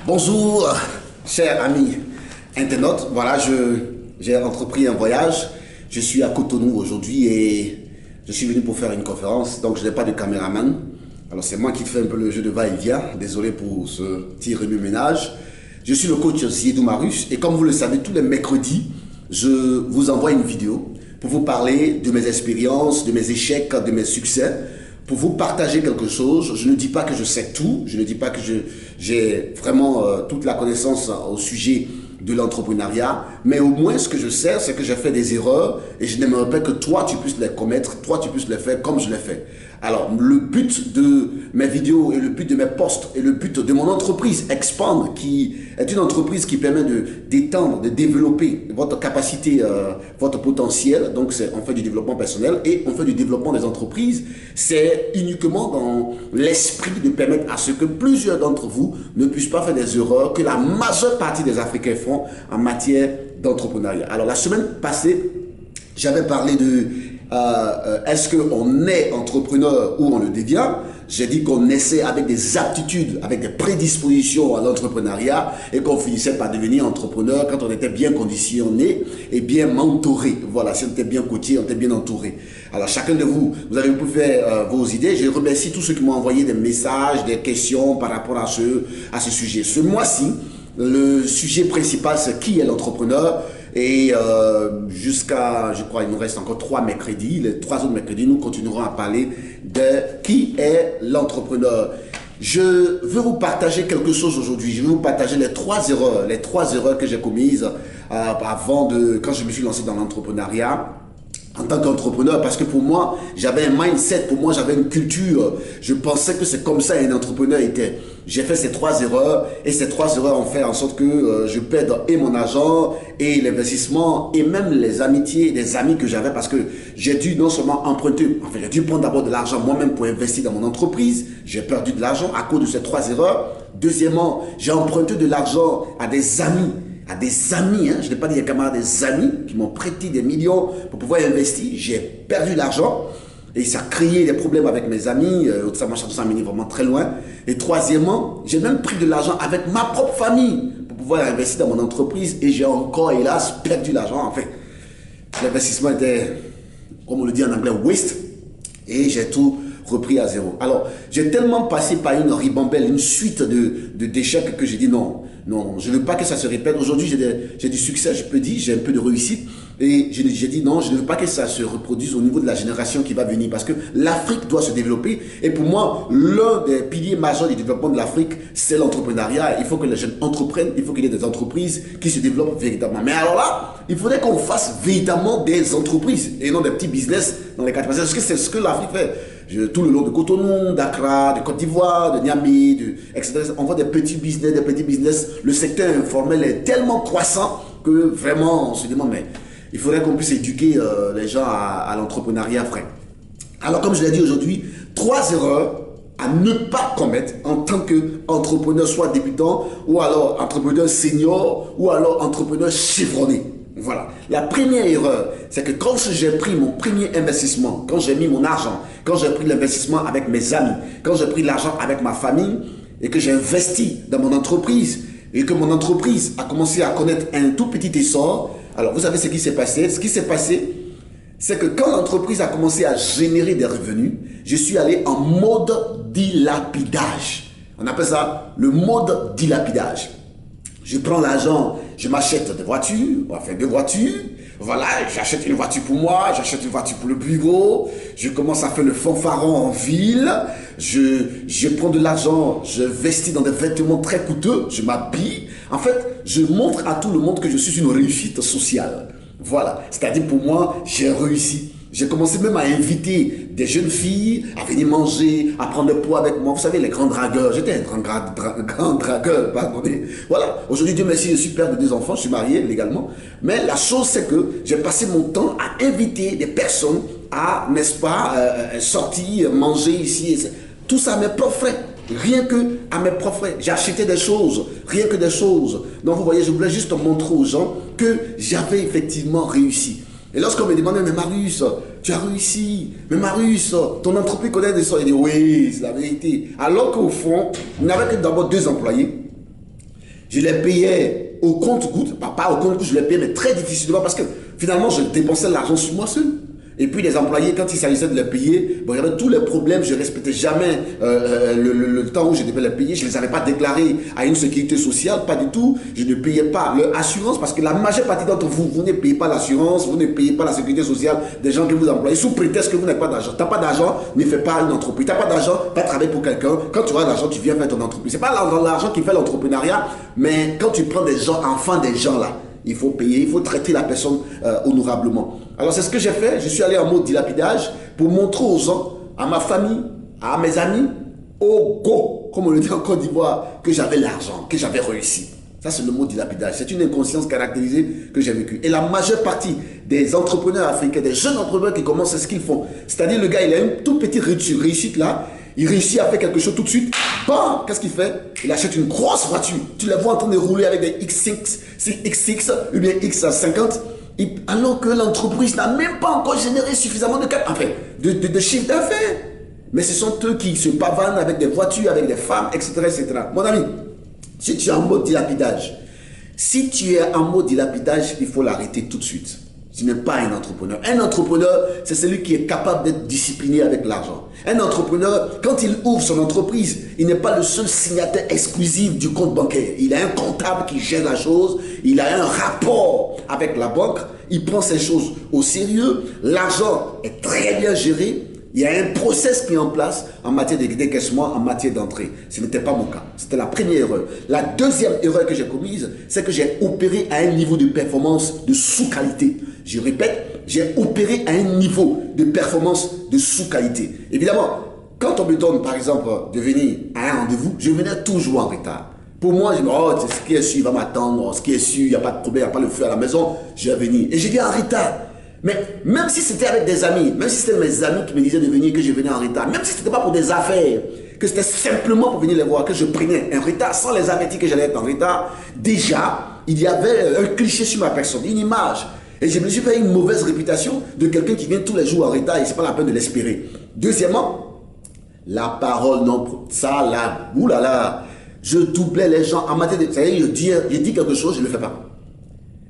Bonjour, chers amis internautes. Voilà, j'ai entrepris un voyage. Je suis à Cotonou aujourd'hui et je suis venu pour faire une conférence. Donc, je n'ai pas de caméraman. Alors, c'est moi qui fais un peu le jeu de va-et-vient. Désolé pour ce petit remue-ménage. Je suis le coach Ziedou Marus et comme vous le savez, tous les mercredis, je vous envoie une vidéo pour vous parler de mes expériences, de mes échecs, de mes succès, pour vous partager quelque chose. Je ne dis pas que je sais tout, je ne dis pas que j'ai vraiment toute la connaissance au sujet de l'entrepreneuriat, mais au moins ce que je sais, c'est que j'ai fait des erreurs et je n'aimerais pas que toi tu puisses les commettre, toi tu puisses les faire comme je l'ai fait. Alors le but de mes vidéos et le but de mes posts et le but de mon entreprise Expand, qui est une entreprise qui permet d'étendre, de développer votre capacité, votre potentiel. Donc on fait du développement personnel et on fait du développement des entreprises. C'est uniquement dans l'esprit de permettre à ce que plusieurs d'entre vous ne puissent pas faire des erreurs que la majeure partie des Africains font en matière d'entrepreneuriat. Alors la semaine passée, j'avais parlé de est-ce qu'on est entrepreneur ou on le devient. J'ai dit qu'on naissait avec des aptitudes, avec des prédispositions à l'entrepreneuriat et qu'on finissait par devenir entrepreneur quand on était bien conditionné et bien mentoré. Voilà, si on était bien coaché, on était bien entouré. Alors chacun de vous, vous avez pu faire vos idées. Je remercie tous ceux qui m'ont envoyé des messages, des questions par rapport à ce sujet. Ce mois-ci, le sujet principal, c'est qui est l'entrepreneur. Et jusqu'à, je crois, il nous reste encore 3 mercredis. Les 3 autres mercredis, nous continuerons à parler de qui est l'entrepreneur. Je veux vous partager quelque chose aujourd'hui. Je veux vous partager les 3 erreurs que j'ai commises quand je me suis lancé dans l'entrepreneuriat. En tant qu'entrepreneur, parce que pour moi, j'avais un mindset, pour moi, j'avais une culture. Je pensais que c'est comme ça un entrepreneur était. J'ai fait ces 3 erreurs et ces 3 erreurs ont fait en sorte que je perde et mon argent et l'investissement et même les amitiés, les amis que j'avais parce que j'ai dû non seulement emprunter, enfin j'ai dû prendre d'abord de l'argent moi-même pour investir dans mon entreprise. J'ai perdu de l'argent à cause de ces 3 erreurs. Deuxièmement, j'ai emprunté de l'argent à des amis. Je n'ai pas dit des camarades, des amis qui m'ont prêté des millions pour pouvoir investir. J'ai perdu l'argent et ça a créé des problèmes avec mes amis. Ça m'a mené vraiment très loin. Et troisièmement, j'ai même pris de l'argent avec ma propre famille pour pouvoir investir dans mon entreprise et j'ai encore, hélas, perdu l'argent. Enfin, l'investissement était, comme on le dit en anglais, waste et j'ai tout repris à zéro. Alors, j'ai tellement passé par une ribambelle, une suite d'échecs que j'ai dit non, je ne veux pas que ça se répète. Aujourd'hui, j'ai du succès, je peux dire, j'ai un peu de réussite. Et j'ai dit non, je ne veux pas que ça se reproduise au niveau de la génération qui va venir parce que l'Afrique doit se développer. Et pour moi, l'un des piliers majeurs du développement de l'Afrique, c'est l'entrepreneuriat. Il faut que les jeunes entreprennent, il faut qu'il y ait des entreprises qui se développent véritablement. Mais alors là, il faudrait qu'on fasse véritablement des entreprises et non des petits business dans les quartiers. Parce que c'est ce que l'Afrique fait. Tout le long de Cotonou, d'Accra, de Côte d'Ivoire, de Niamey, etc. On voit des petits business. Le secteur informel est tellement croissant que vraiment on se demande, mais il faudrait qu'on puisse éduquer les gens à l'entrepreneuriat vrai. Alors comme je l'ai dit aujourd'hui, 3 erreurs à ne pas commettre en tant qu'entrepreneur, soit débutant, ou alors entrepreneur senior, ou alors entrepreneur chevronné. Voilà. La première erreur, c'est que quand j'ai pris mon premier investissement, quand j'ai mis mon argent, quand j'ai pris l'investissement avec mes amis, quand j'ai pris l'argent avec ma famille et que j'ai investi dans mon entreprise et que mon entreprise a commencé à connaître un tout petit essor, alors vous savez ce qui s'est passé? Ce qui s'est passé, c'est que quand l'entreprise a commencé à générer des revenus, je suis allé en mode dilapidage. On appelle ça le mode dilapidage. Je prends l'argent, je m'achète des voitures, enfin 2 voitures. Voilà, j'achète une voiture pour moi, j'achète une voiture pour le bureau. Je commence à faire le fanfaron en ville. Je prends de l'argent, je investis dans des vêtements très coûteux, je m'habille. En fait, je montre à tout le monde que je suis une réussite sociale. Voilà, c'est-à-dire pour moi, j'ai réussi. J'ai commencé même à inviter des jeunes filles à venir manger, à prendre le poids avec moi. Vous savez, les grands dragueurs. J'étais un grand dragueur, pardonnez. Voilà. Aujourd'hui, Dieu merci, je suis père de 2 enfants, je suis marié légalement. Mais la chose, c'est que j'ai passé mon temps à inviter des personnes à, n'est-ce pas, sortir, manger ici. Tout ça à mes propres frais. Rien que à mes propres frais. J'ai acheté des choses, rien que des choses. Donc vous voyez, je voulais juste montrer aux gens que j'avais effectivement réussi. Et lorsqu'on me demandait, mais Marius, tu as réussi, mais Marius, ton entreprise connaît des sorts. Il dit, oui, c'est la vérité. Alors qu'au fond, il n'avait que d'abord 2 employés. Je les payais au compte-gouttes, pas au compte-gouttes, je les payais, mais très difficilement parce que finalement, je dépensais l'argent sur moi seul. Et puis les employés, quand il s'agissait de les payer, bon, j'avais tous les problèmes, je ne respectais jamais le temps où je devais les payer, je ne les avais pas déclarés à une sécurité sociale, pas du tout, je ne payais pas leur assurance parce que la majeure partie d'entre vous, vous ne payez pas l'assurance, vous ne payez pas la sécurité sociale des gens que vous employez sous prétexte que vous n'avez pas d'argent. Tu n'as pas d'argent, ne fais pas une entreprise. Tu n'as pas d'argent, va travailler pour quelqu'un. Quand tu auras de l'argent, tu viens faire ton entreprise. Ce n'est pas l'argent qui fait l'entrepreneuriat, mais quand tu prends des gens, enfants des gens là, il faut payer, il faut traiter la personne honorablement. Alors c'est ce que j'ai fait, je suis allé en mode dilapidage pour montrer aux gens, à ma famille, à mes amis, au go, comme on le dit en Côte d'Ivoire, que j'avais l'argent, que j'avais réussi. Ça c'est le mot dilapidage, c'est une inconscience caractérisée que j'ai vécue. Et la majeure partie des entrepreneurs africains, des jeunes entrepreneurs qui commencent, c'est ce qu'ils font. C'est-à-dire le gars, il a une toute petite réussite là, il réussit à faire quelque chose tout de suite. Bam, qu'est-ce qu'il fait? Il achète une grosse voiture. Tu les vois en train de rouler avec des X6 ou bien X50. Alors que l'entreprise n'a même pas encore généré suffisamment de chiffre d'affaires. Mais ce sont eux qui se pavanent avec des voitures, avec des femmes, etc., etc. Mon ami, si tu es en mode dilapidage, il faut l'arrêter tout de suite. Tu n'es pas un entrepreneur. Un entrepreneur, c'est celui qui est capable d'être discipliné avec l'argent. Un entrepreneur, quand il ouvre son entreprise, il n'est pas le seul signataire exclusif du compte bancaire. Il a un comptable qui gère la chose, il a un rapport avec la banque, il prend ces choses au sérieux, l'argent est très bien géré, il y a un process qui est en place en matière de décaissement, en matière d'entrée. Ce n'était pas mon cas. C'était la première erreur. La deuxième erreur que j'ai commise, c'est que j'ai opéré à un niveau de performance de sous-qualité. Je répète, j'ai opéré à un niveau de performance de sous-qualité. Évidemment, quand on me donne, par exemple, de venir à un rendez-vous, je venais toujours en retard. Pour moi, je me dis, oh, ce qui est sûr, il va m'attendre. Ce qui est sûr, il n'y a pas de problème, il n'y a pas le feu à la maison, je vais venir. Et je viens en retard. Mais même si c'était avec des amis, même si c'était mes amis qui me disaient de venir, que je venais en retard, même si ce n'était pas pour des affaires, que c'était simplement pour venir les voir, que je prenais un retard sans les avertir que j'allais être en retard, déjà, il y avait un cliché sur ma personne, une image. Et je me suis fait une mauvaise réputation de quelqu'un qui vient tous les jours en retard et ce n'est pas la peine de l'espérer. Deuxièmement, la parole, non, ça là, oulala, je doublais les gens en matière de... Ça y est, je dis quelque chose, je ne le fais pas.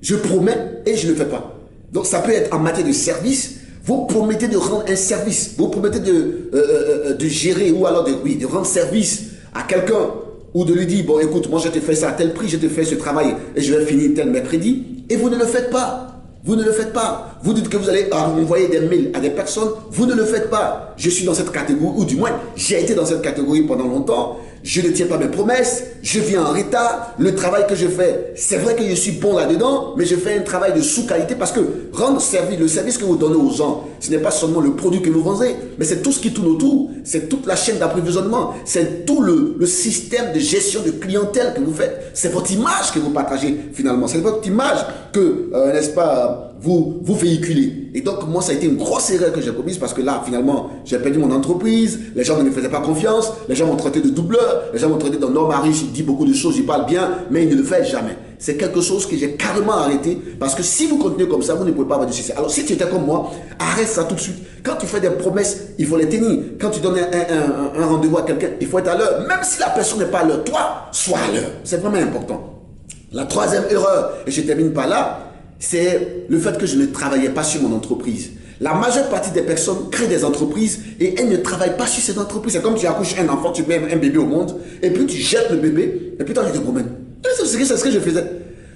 Je promets et je ne le fais pas. Donc ça peut être en matière de service, vous promettez de rendre un service, vous promettez de gérer ou alors de rendre service à quelqu'un ou de lui dire, bon écoute, moi je te fais ça à tel prix, je te fais ce travail et je vais finir tel mercredi et vous ne le faites pas. Vous ne le faites pas. Vous dites que vous allez envoyer des mails à des personnes, vous ne le faites pas. Je suis dans cette catégorie, ou du moins j'ai été dans cette catégorie pendant longtemps. Je ne tiens pas mes promesses, je viens en retard, le travail que je fais, c'est vrai que je suis bon là-dedans, mais je fais un travail de sous-qualité parce que rendre service, le service que vous donnez aux gens, ce n'est pas seulement le produit que vous vendez, mais c'est tout ce qui tourne autour, c'est toute la chaîne d'approvisionnement, c'est tout le système de gestion de clientèle que vous faites, c'est votre image que vous partagez finalement, c'est votre image que, n'est-ce pas, vous véhiculez. Et donc moi ça a été une grosse erreur que j'ai commise parce que là finalement j'ai perdu mon entreprise, les gens ne me faisaient pas confiance, les gens m'ont traité de doubleur, les gens m'ont traité d'un homme riche, il dit beaucoup de choses, il parle bien, mais il ne le fait jamais. C'est quelque chose que j'ai carrément arrêté parce que si vous continuez comme ça, vous ne pouvez pas avoir de succès. Alors si tu étais comme moi, arrête ça tout de suite. Quand tu fais des promesses, il faut les tenir. Quand tu donnes un rendez-vous à quelqu'un, il faut être à l'heure. Même si la personne n'est pas à l'heure, toi, sois à l'heure. C'est vraiment important. La troisième erreur, et je termine par là, c'est le fait que je ne travaillais pas sur mon entreprise. La majeure partie des personnes créent des entreprises et elles ne travaillent pas sur ces entreprises. C'est comme tu accouches un enfant, tu mets un bébé au monde et puis tu jettes le bébé et puis toi tu te promènes. C'est ce que je faisais.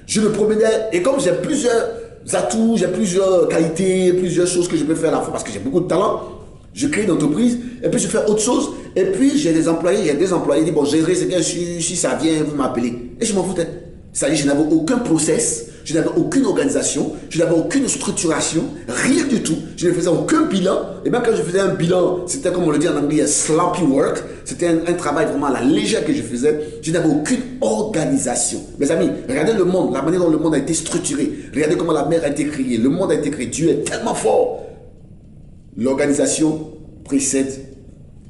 Je me promenais et comme j'ai plusieurs atouts, j'ai plusieurs qualités, plusieurs choses que je peux faire à la fois parce que j'ai beaucoup de talent, je crée une entreprise et puis je fais autre chose et puis j'ai des employés, il y a des employés qui disent bon gérer c'est bien si ça vient vous m'appelez et je m'en foutais. Ça dit je n'avais aucun process, je n'avais aucune organisation, je n'avais aucune structuration, rien du tout. Je ne faisais aucun bilan. Et même quand je faisais un bilan, c'était comme on le dit en anglais, sloppy work. C'était un travail vraiment à la légère que je faisais. Je n'avais aucune organisation. Mes amis, regardez le monde, la manière dont le monde a été structuré. Regardez comment la mer a été créée. Le monde a été créé. Dieu est tellement fort. L'organisation précède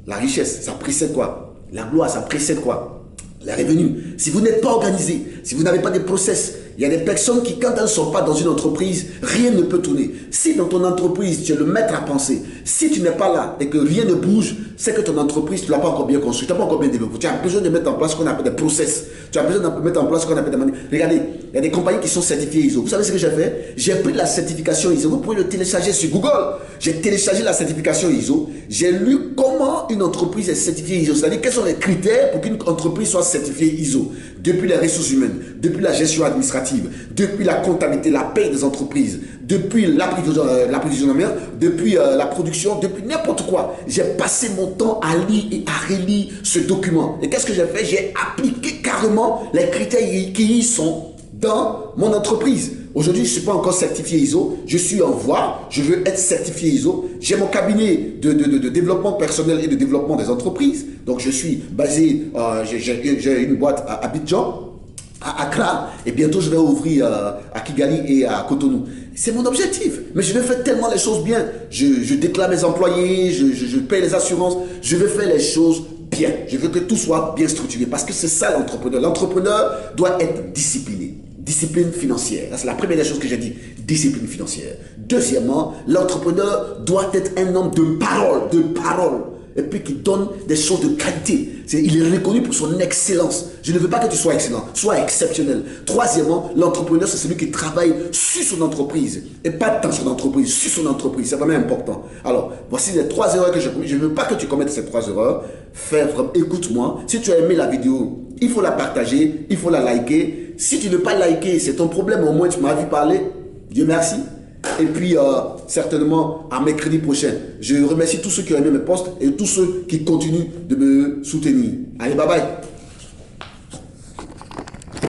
la richesse. Ça précède quoi? La gloire, ça précède quoi? Les revenus. Si vous n'êtes pas organisé, si vous n'avez pas de process, Il y a des personnes qui, quand elles ne sont pas dans une entreprise, rien ne peut tourner. Si dans ton entreprise, tu es le maître à penser, si tu n'es pas là et que rien ne bouge, c'est que ton entreprise, tu ne l'as pas encore bien construite, tu n'as pas encore bien développée. Tu as besoin de mettre en place ce qu'on appelle des process. Tu as besoin de mettre en place ce qu'on appelle des manières. Regardez, il y a des compagnies qui sont certifiées ISO. Vous savez ce que j'ai fait? J'ai pris la certification ISO. Vous pouvez le télécharger sur Google. J'ai téléchargé la certification ISO. J'ai lu comment une entreprise est certifiée ISO. C'est-à-dire quels sont les critères pour qu'une entreprise soit certifiée ISO. Depuis les ressources humaines, depuis la gestion administrative, depuis la comptabilité, la paie des entreprises, depuis l'approvisionnement, depuis la production, depuis n'importe quoi. J'ai passé mon temps à lire et à relire ce document. Et qu'est-ce que j'ai fait? J'ai appliqué carrément les critères qui y sont dans mon entreprise. Aujourd'hui, je ne suis pas encore certifié ISO. Je suis en voie. Je veux être certifié ISO. J'ai mon cabinet de développement personnel et de développement des entreprises. Donc, je suis basé, j'ai une boîte à Abidjan, à Accra, et bientôt je vais ouvrir à Kigali et à Cotonou. C'est mon objectif. Mais je vais faire tellement les choses bien. Je déclare mes employés, je paye les assurances. Je veux faire les choses bien. Je veux que tout soit bien structuré parce que c'est ça l'entrepreneur. L'entrepreneur doit être discipliné. Discipline financière. C'est la première des choses que j'ai dit. Discipline financière. Deuxièmement, l'entrepreneur doit être un homme de parole. Et puis qui donne des choses de qualité. Il est reconnu pour son excellence. Je ne veux pas que tu sois excellent, sois exceptionnel. Troisièmement, l'entrepreneur, c'est celui qui travaille sur son entreprise. Et pas dans son entreprise, sur son entreprise. C'est vraiment important. Alors, voici les 3 erreurs que j'ai commises. Je ne veux pas que tu commettes ces 3 erreurs. Écoute-moi. Si tu as aimé la vidéo, il faut la partager, il faut la liker. Si tu ne veux pas liker, c'est ton problème. Au moins, tu m'as vu parler. Dieu merci. Et puis, certainement, à mercredi prochain, je remercie tous ceux qui ont aimé mes posts et tous ceux qui continuent de me soutenir. Allez, bye bye.